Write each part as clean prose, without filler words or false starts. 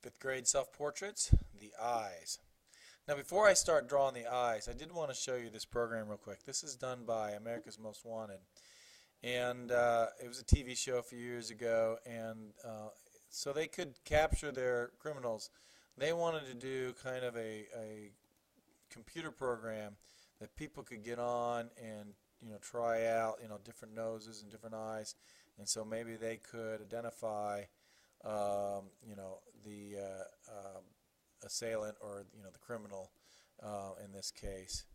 Fifth grade self-portraits, the eyes. Now before I start drawing the eyes, I did want to show you this program real quick. This is done by America's Most Wanted. And it was a TV show a few years ago, and so they could capture their criminals. They wanted to do kind of a computer program that people could get on and try out different noses and different eyes, and so maybe they could identify the assailant or the criminal in this case.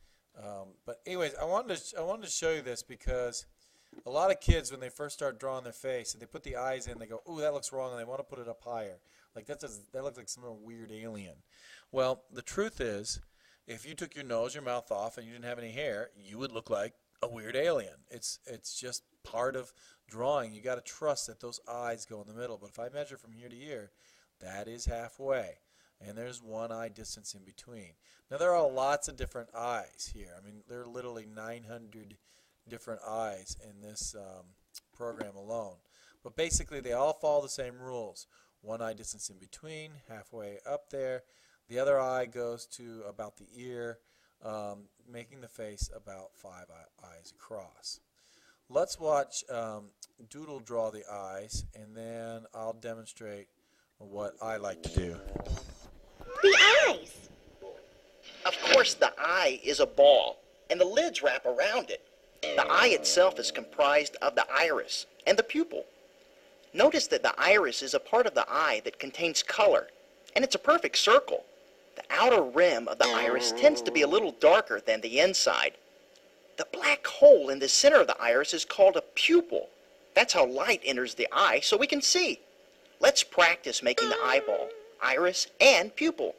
But anyways, I wanted to show you this because a lot of kids, when they first start drawing their face and they put the eyes in, they go, "Ooh, that looks wrong," and they want to put it up higher. Like that looks like some weird alien. Well, the truth is, if you took your nose, your mouth off, and you didn't have any hair, you would look like a weird alien. It's just part of drawing. You got to trust that those eyes go in the middle. But if I measure from here to here, that is halfway, and there's one eye distance in between. Now there are lots of different eyes here. I mean, there are literally 900 different eyes in this program alone. But basically, they all follow the same rules. One eye distance in between, halfway up there. The other eye goes to about the ear, making the face about 5 eyes across. Let's watch Doodle draw the eyes, and then I'll demonstrate what I like to do. The eyes. Of course, the eye is a ball, and the lids wrap around it. The eye itself is comprised of the iris and the pupil. Notice that the iris is a part of the eye that contains color, and it's a perfect circle. The outer rim of the iris tends to be a little darker than the inside. The black hole in the center of the iris is called a pupil. That's how light enters the eye so we can see. Let's practice making the eyeball, iris, and pupil.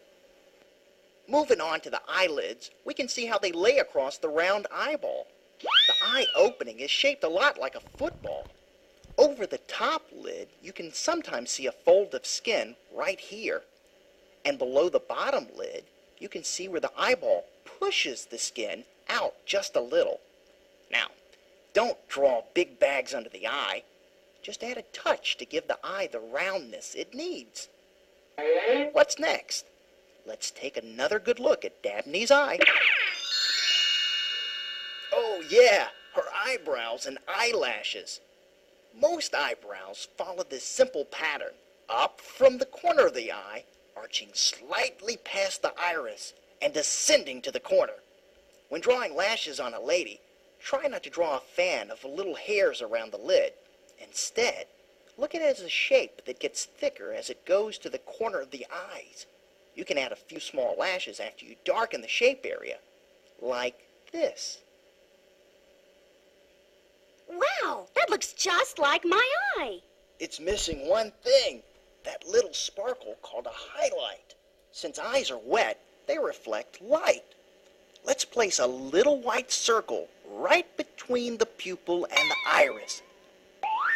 Moving on to the eyelids, we can see how they lay across the round eyeball. The eye opening is shaped a lot like a football. Over the top lid, you can sometimes see a fold of skin right here. And below the bottom lid, you can see where the eyeball pushes the skin out just a little. Now, don't draw big bags under the eye. Just add a touch to give the eye the roundness it needs. What's next? Let's take another good look at Dabney's eye. Oh yeah, her eyebrows and eyelashes. Most eyebrows follow this simple pattern, up from the corner of the eye, arching slightly past the iris, and descending to the corner. When drawing lashes on a lady, try not to draw a fan of little hairs around the lid. Instead, look at it as a shape that gets thicker as it goes to the corner of the eyes. You can add a few small lashes after you darken the shape area, like this. Wow, that looks just like my eye. It's missing one thing, that little sparkle called a highlight. Since eyes are wet, they reflect light. Let's place a little white circle right between the pupil and the iris.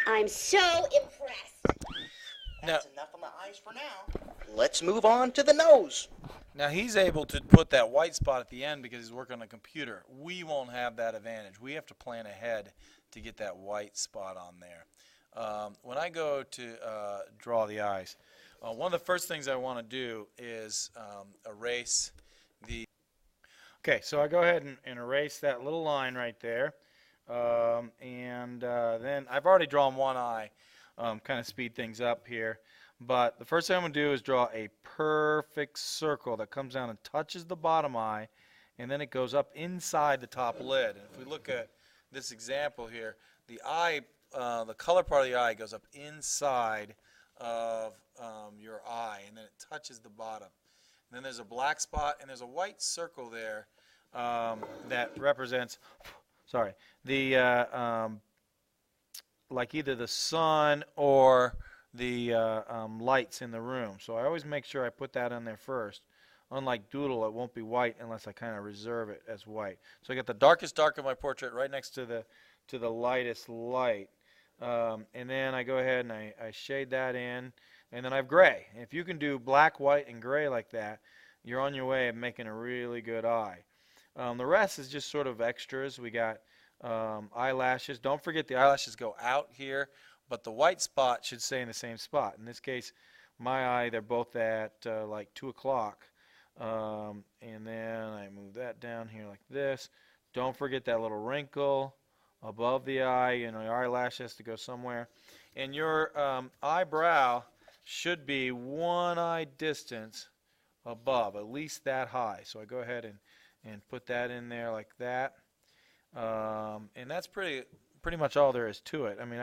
I'm so impressed. That's enough on the eyes for now. Let's move on to the nose. Now he's able to put that white spot at the end because he's working on a computer. We won't have that advantage. We have to plan ahead to get that white spot on there. When I go to draw the eyes, one of the first things I want to do is erase the... Okay, so I go ahead and erase that little line right there. Then I've already drawn one eye, kind of speed things up here. But the first thing I'm going to do is draw a perfect circle that comes down and touches the bottom eye, and then it goes up inside the top lid. And if we look at this example here, the eye, the color part of the eye goes up inside of your eye, and then it touches the bottom. And then there's a black spot, and there's a white circle there that represents, the like either the sun or the lights in the room. So I always make sure I put that on there first. Unlike Doodle, it won't be white unless I kind of reserve it as white. So I got the darkest dark of my portrait right next to the lightest light. And then I go ahead and I shade that in. And then I have gray. If you can do black, white, and gray like that, you're on your way of making a really good eye. The rest is just sort of extras. We got eyelashes. Don't forget the eyelashes go out here, but the white spot should stay in the same spot. In this case, my eye, they're both at like 2 o'clock. And then I move that down here like this. Don't forget that little wrinkle above the eye. You know, your eyelash has to go somewhere. And your eyebrow should be 1 eye distance above, at least that high. So I go ahead and put that in there like that. And that's pretty much all there is to it. I mean,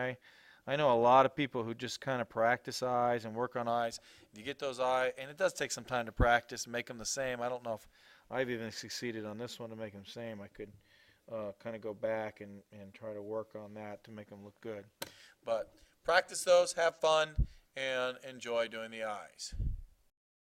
I know a lot of people who just kind of practice eyes and work on eyes. You get those eyes, and it does take some time to practice and make them the same. I don't know if I've even succeeded on this one to make them the same. I could kind of go back and try to work on that to make them look good. But practice those, have fun, and enjoy doing the eyes.